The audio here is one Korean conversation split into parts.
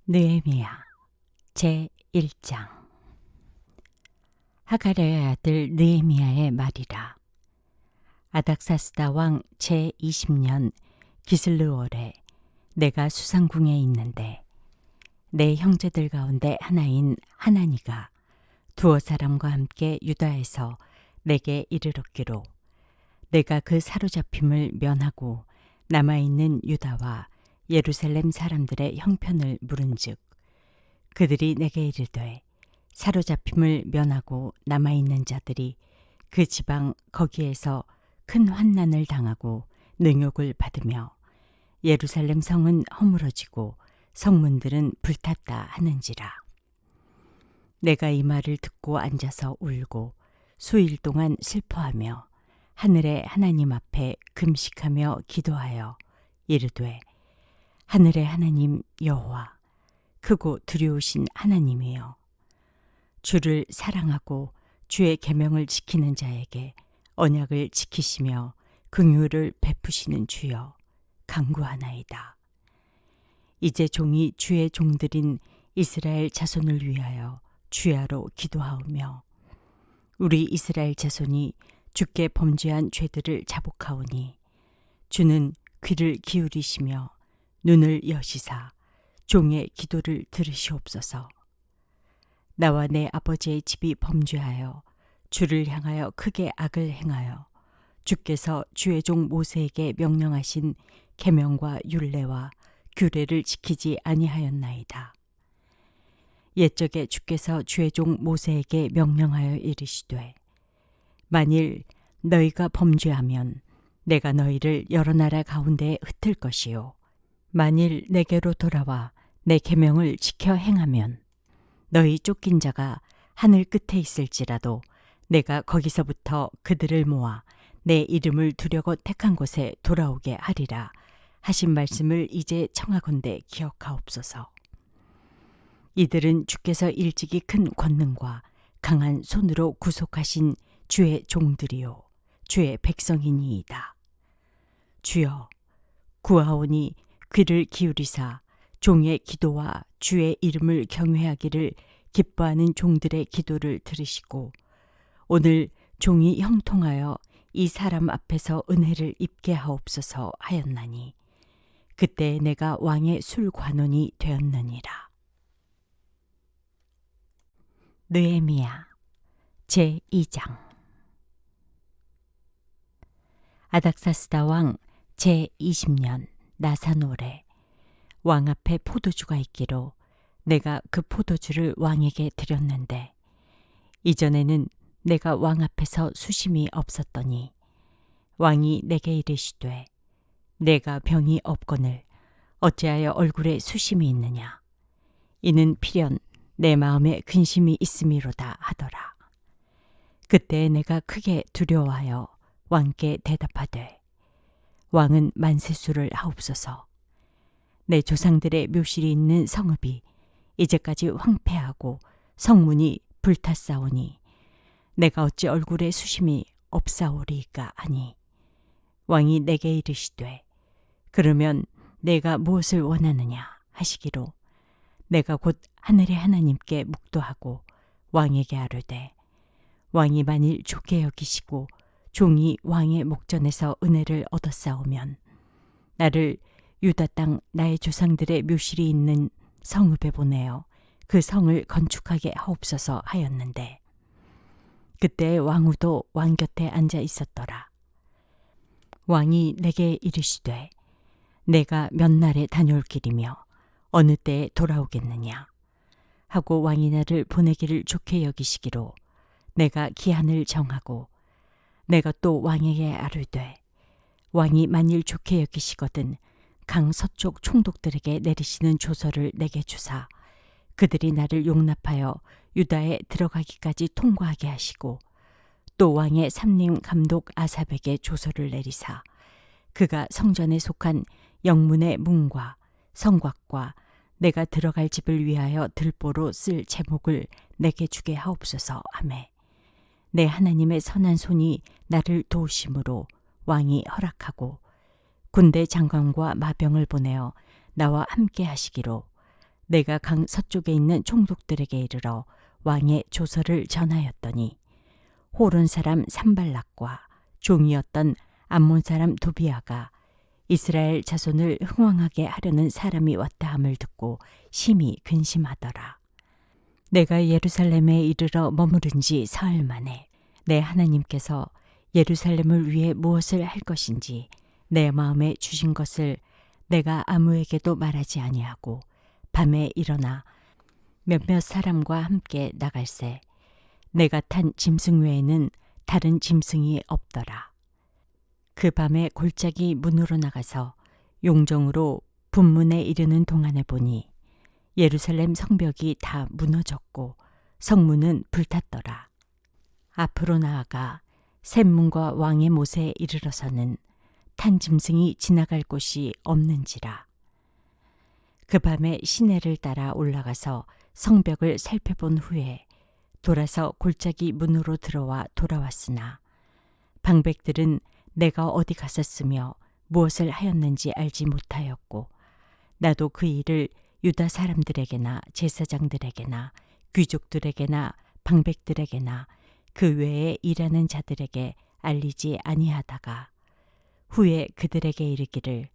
느헤미야 제1장. 하갈의 아들 느헤미야의 말이라. 아닥사스다 왕 제20년 기슬르월에 내가 수상궁에 있는데 내 형제들 가운데 하나인 하나니가 두어 사람과 함께 유다에서 내게 이르렀기로 내가 그 사로잡힘을 면하고 남아있는 유다와 예루살렘 사람들의 형편을 물은즉 그들이 내게 이르되 사로잡힘을 면하고 남아있는 자들이 그 지방 거기에서 큰 환난을 당하고 능욕을 받으며 예루살렘 성은 허물어지고 성문들은 불탔다 하는지라. 내가 이 말을 듣고 앉아서 울고 수일 동안 슬퍼하며 하늘의 하나님 앞에 금식하며 기도하여 이르되 하늘의 하나님 여호와 크고 두려우신 하나님이여 주를 사랑하고 주의 계명을 지키는 자에게 언약을 지키시며 긍휼을 베푸시는 주여 간구하나이다. 이제 종이 주의 종들인 이스라엘 자손을 위하여 주야로 기도하오며 우리 이스라엘 자손이 주께 범죄한 죄들을 자복하오니 주는 귀를 기울이시며 눈을 여시사 종의 기도를 들으시옵소서. 나와 내 아버지의 집이 범죄하여 주를 향하여 크게 악을 행하여 주께서 주의 종 모세에게 명령하신 계명과 율례와 규례를 지키지 아니하였나이다. 옛적에 주께서 주의 종 모세에게 명령하여 이르시되 만일 너희가 범죄하면 내가 너희를 여러 나라 가운데에 흩을 것이요 만일 내게로 돌아와 내 계명을 지켜 행하면 너희 쫓긴 자가 하늘 끝에 있을지라도 내가 거기서부터 그들을 모아 내 이름을 두려고 택한 곳에 돌아오게 하리라 하신 말씀을 이제 청하건대 기억하옵소서. 이들은 주께서 일찍이 큰 권능과 강한 손으로 구속하신 주의 종들이요 주의 백성이니이다. 주여 구하오니 귀를 기울이사 종의 기도와 주의 이름을 경외하기를 기뻐하는 종들의 기도를 들으시고 오늘 종이 형통하여 이 사람 앞에서 은혜를 입게 하옵소서 하였나니 그때 내가 왕의 술관원이 되었느니라. 느헤미야 제2장. 아닥사스다 왕 제20년 나산월에 왕 앞에 포도주가 있기로 내가 그 포도주를 왕에게 드렸는데 이전에는 내가 왕 앞에서 수심이 없었더니 왕이 내게 이르시되 내가 병이 없거늘 어찌하여 얼굴에 수심이 있느냐 이는 필연 내 마음에 근심이 있음이로다 하더라. 그때 내가 크게 두려워하여 왕께 대답하되 왕은 만세수를 하옵소서. 내 조상들의 묘실이 있는 성읍이 이제까지 황폐하고 성문이 불탔사오니 내가 어찌 얼굴에 수심이 없사오리까 하니 왕이 내게 이르시되 그러면 내가 무엇을 원하느냐 하시기로 내가 곧 하늘의 하나님께 묵도하고 왕에게 아뢰되 왕이 만일 좋게 여기시고 종이 왕의 목전에서 은혜를 얻었사오면 나를 유다 땅 나의 조상들의 묘실이 있는 성읍에 보내어 그 성을 건축하게 하옵소서 하였는데 그때 왕후도 왕 곁에 앉아 있었더라. 왕이 내게 이르시되 내가 몇 날에 다녀올 길이며 어느 때에 돌아오겠느냐 하고 왕이 나를 보내기를 좋게 여기시기로 내가 기한을 정하고 내가 또 왕에게 아뢰되 왕이 만일 좋게 여기시거든 강 서쪽 총독들에게 내리시는 조서를 내게 주사 그들이 나를 용납하여 유다에 들어가기까지 통과하게 하시고 또 왕의 삼림 감독 아삽에게 조서를 내리사 그가 성전에 속한 영문의 문과 성곽과 내가 들어갈 집을 위하여 들보로 쓸 제목을 내게 주게 하옵소서 하매 내 하나님의 선한 손이 나를 도우심으로 왕이 허락하고 군대 장관과 마병을 보내어 나와 함께 하시기로 내가 강 서쪽에 있는 총독들에게 이르러 왕의 조서를 전하였더니 호론 사람 산발락과 종이었던 암몬 사람 도비아가 이스라엘 자손을 흥왕하게 하려는 사람이 왔다 함을 듣고 심히 근심하더라. 내가 예루살렘에 이르러 머무른 지 사흘 만에 내 하나님께서 예루살렘을 위해 무엇을 할 것인지 내 마음에 주신 것을 내가 아무에게도 말하지 아니하고 밤에 일어나 몇몇 사람과 함께 나갈새 내가 탄 짐승 외에는 다른 짐승이 없더라. 그 밤에 골짜기 문으로 나가서 용정으로 분문에 이르는 동안에 보니 예루살렘 성벽이 다 무너졌고 성문은 불탔더라. 앞으로 나아가 샘문과 왕의 못에 이르러서는 탄 짐승이 지나갈 곳이 없는지라. 그 밤에 시내를 따라 올라가서 성벽을 살펴본 후에 돌아서 골짜기 문으로 들어와 돌아왔으나 방백들은 내가 어디 갔었으며 무엇을 하였는지 알지 못하였고 나도 그 일을 유다 사람들에게나 제사장들에게나 귀족들에게나 방백들에게나 그 외에 일하는 자들에게 알리지 아니하다가 후에 그들에게 이르기를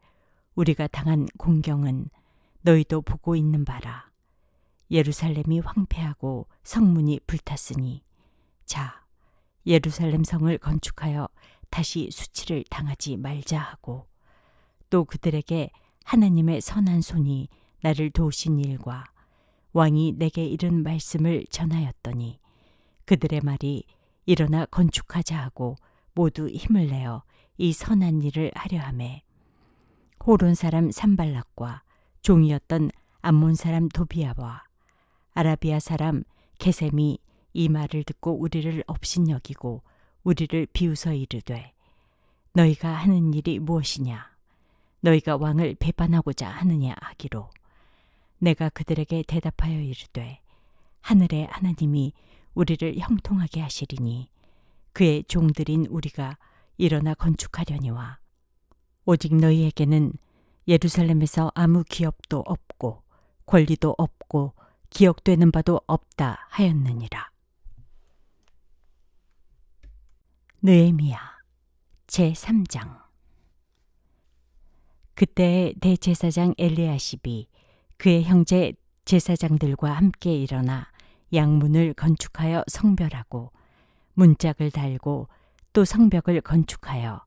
우리가 당한 공경은 너희도 보고 있는 바라. 예루살렘이 황폐하고 성문이 불탔으니 자 예루살렘 성을 건축하여 다시 수치를 당하지 말자 하고 또 그들에게 하나님의 선한 손이 나를 도우신 일과 왕이 내게 이른 말씀을 전하였더니 그들의 말이 일어나 건축하자 하고 모두 힘을 내어 이 선한 일을 하려 하매 호론 사람 산발락과 종이었던 암몬 사람 도비아와 아라비아 사람 게셈이 이 말을 듣고 우리를 업신여기고 우리를 비웃어 이르되 너희가 하는 일이 무엇이냐 너희가 왕을 배반하고자 하느냐 하기로 내가 그들에게 대답하여 이르되 하늘의 하나님이 우리를 형통하게 하시리니 그의 종들인 우리가 일어나 건축하려니와 오직 너희에게는 예루살렘에서 아무 기업도 없고 권리도 없고 기억되는 바도 없다 하였느니라. 느헤미야 제3장. 그때 대제사장 엘리야십이 그의 형제 제사장들과 함께 일어나 양문을 건축하여 성별하고 문짝을 달고 또 성벽을 건축하여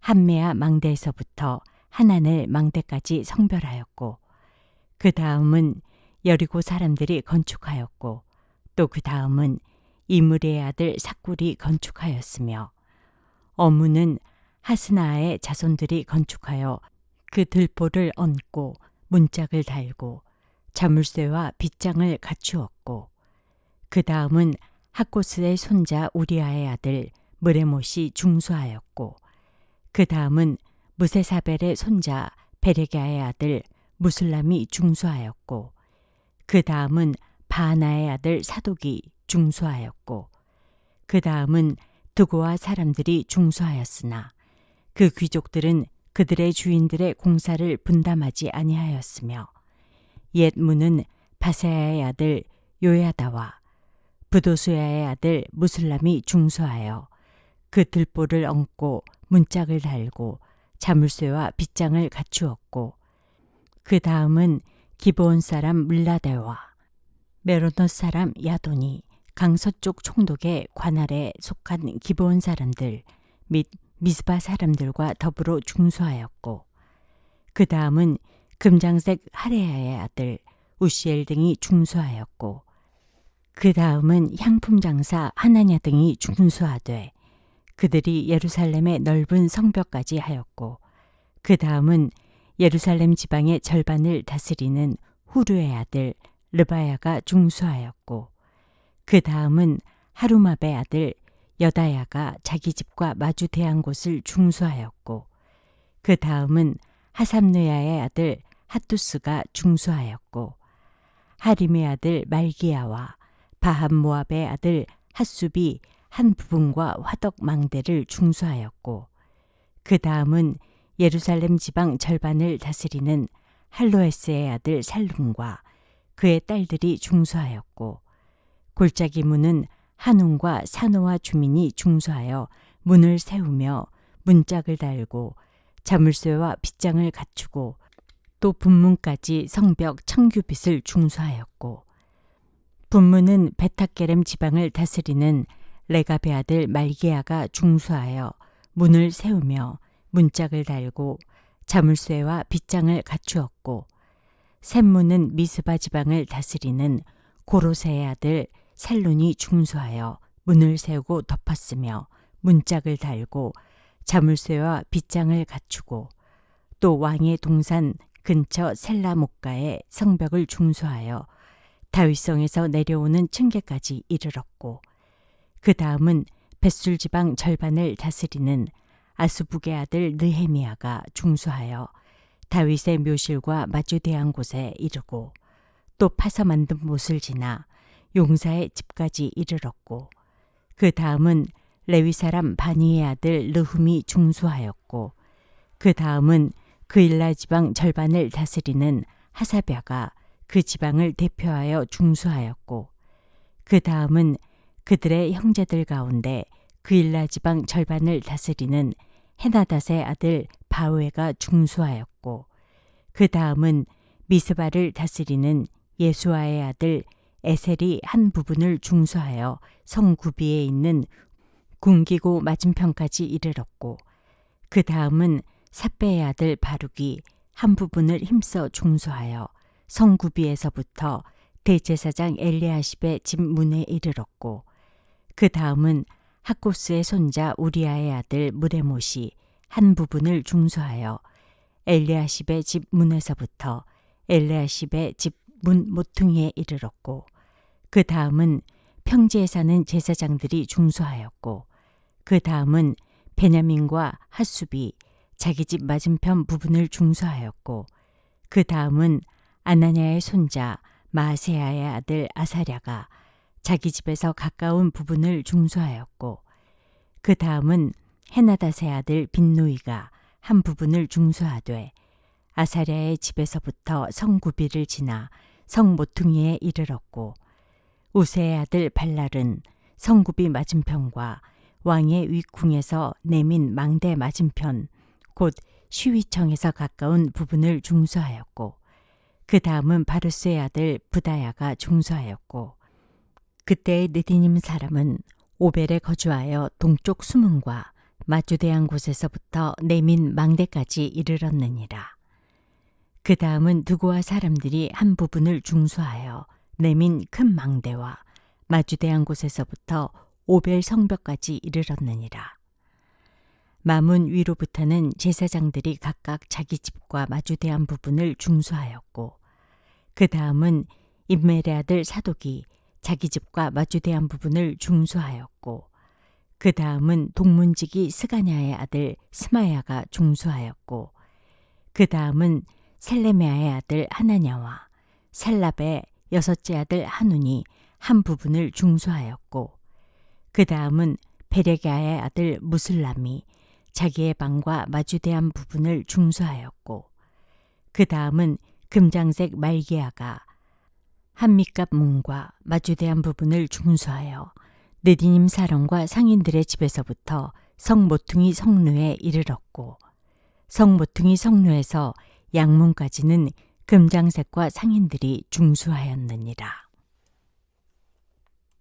한메아 망대에서부터 하나넬 망대까지 성별하였고 그 다음은 여리고 사람들이 건축하였고 또 그 다음은 이므리의 아들 삭굴이 건축하였으며 어무는 하스나의 자손들이 건축하여 그 들보를 얹고 문짝을 달고 자물쇠와 빗장을 갖추었고 그 다음은 학고스의 손자 우리아의 아들 무레못이 중수하였고 그 다음은 무세사벨의 손자 베레갸의 아들 무술람이 중수하였고 그 다음은 바하나의 아들 사독이 중수하였고 그 다음은 드고와 사람들이 중수하였으나 그 귀족들은 그들의 주인들의 공사를 분담하지 아니하였으며 옛 문은 바세아의 아들 요야다와 부도수야의 아들 무술람이 중수하여 그 들보를 얹고 문짝을 달고 자물쇠와 빗장을 갖추었고 그 다음은 기브온 사람 물라데와 메로노 사람 야돈이 강서쪽 총독의 관할에 속한 기브온 사람들 및 미스바 사람들과 더불어 중수하였고 그 다음은 금장색 하레야의 아들 우시엘 등이 중수하였고 그 다음은 향품 장사 하나냐 등이 중수하되 그들이 예루살렘의 넓은 성벽까지 하였고 그 다음은 예루살렘 지방의 절반을 다스리는 후르의 아들 르바야가 중수하였고 그 다음은 하루마베 아들 여다야가 자기 집과 마주 대한 곳을 중수하였고 그 다음은 하삼느야의 아들 핫투스가 중수하였고 하림의 아들 말기야와 바함모압의 아들 핫숲이 한 부분과 화덕 망대를 중수하였고 그 다음은 예루살렘 지방 절반을 다스리는 할로에스의 아들 살룸과 그의 딸들이 중수하였고 골짜기 문은 한운과 산호와 주민이 중수하여 문을 세우며 문짝을 달고 자물쇠와 빗장을 갖추고 또 분문까지 성벽 청규빗을 중수하였고 분문은 베타게렘 지방을 다스리는 레갑의 아들 말기야가 중수하여 문을 세우며 문짝을 달고 자물쇠와 빗장을 갖추었고 샘문은 미스바 지방을 다스리는 고로세의 아들 살룬이 중수하여 문을 세우고 덮었으며 문짝을 달고 자물쇠와 빗장을 갖추고 또 왕의 동산 근처 셀라 목가에 성벽을 중수하여 다윗성에서 내려오는 층계까지 이르렀고 그 다음은 벳술 지방 절반을 다스리는 아스북의 아들 느헤미야가 중수하여 다윗의 묘실과 마주대한 곳에 이르고 또 파서 만든 못을 지나 용사의 집까지 이르렀고 그 다음은 레위 사람 바니의 아들 르훔이 중수하였고 그 다음은 그일라 지방 절반을 다스리는 하사랴가 그 지방을 대표하여 중수하였고 그 다음은 그들의 형제들 가운데 그일라 지방 절반을 다스리는 헤나닷의 아들 바우에가 중수하였고 그 다음은 미스바를 다스리는 예수아의 아들 에셀이 한 부분을 중수하여 성구비에 있는 궁기고 맞은편까지 이르렀고 그 다음은 삿배의 아들 바룩이 한 부분을 힘써 중수하여 성구비에서부터 대제사장 엘리야십의 집 문에 이르렀고 그 다음은 학고스의 손자 우리아의 아들 무레못이 한 부분을 중수하여 엘리야십의 집 문에서부터 엘리야십의 집 문 모퉁이에 이르렀고 그 다음은 평지에 사는 제사장들이 중수하였고 그 다음은 베냐민과 핫숲이 자기 집 맞은편 부분을 중수하였고 그 다음은 아나냐의 손자 마아세야의 아들 아사랴가 자기 집에서 가까운 부분을 중수하였고 그 다음은 헤나닷의 아들 빈누이가 한 부분을 중수하되 아사랴의 집에서부터 성구비를 지나 성 모퉁이에 이르렀고 우세의 아들 발랄은 성구비 맞은편과 왕의 윗궁에서 내민 망대 맞은편 곧 시위청에서 가까운 부분을 중수하였고 그 다음은 바루스의 아들 부다야가 중수하였고 그때의 느디님 사람은 오벨에 거주하여 동쪽 수문과 마주대한 곳에서부터 내민 망대까지 이르렀느니라. 그 다음은 두고와 사람들이 한 부분을 중수하여 내민 큰 망대와 마주대한 곳에서부터 오벨 성벽까지 이르렀느니라. 마문 위로부터는 제사장들이 각각 자기 집과 마주대한 부분을 중수하였고 그 다음은 임멜의 아들 사독이 자기 집과 마주대한 부분을 중수하였고 그 다음은 동문지기 스가냐의 아들 스마야가 중수하였고 그 다음은 셀레메아의 아들 하나냐와 살랍의 여섯째 아들 한운이 한 부분을 중수하였고 그 다음은 베레가의 아들 무슬람이 자기의 방과 마주대한 부분을 중수하였고 그 다음은 금장색 말기야가 한미갑 문과 마주대한 부분을 중수하여 느디님 사람과 상인들의 집에서부터 성모퉁이 성루에 이르렀고 성모퉁이 성루에서 양문까지는 금장색과 상인들이 중수하였느니라.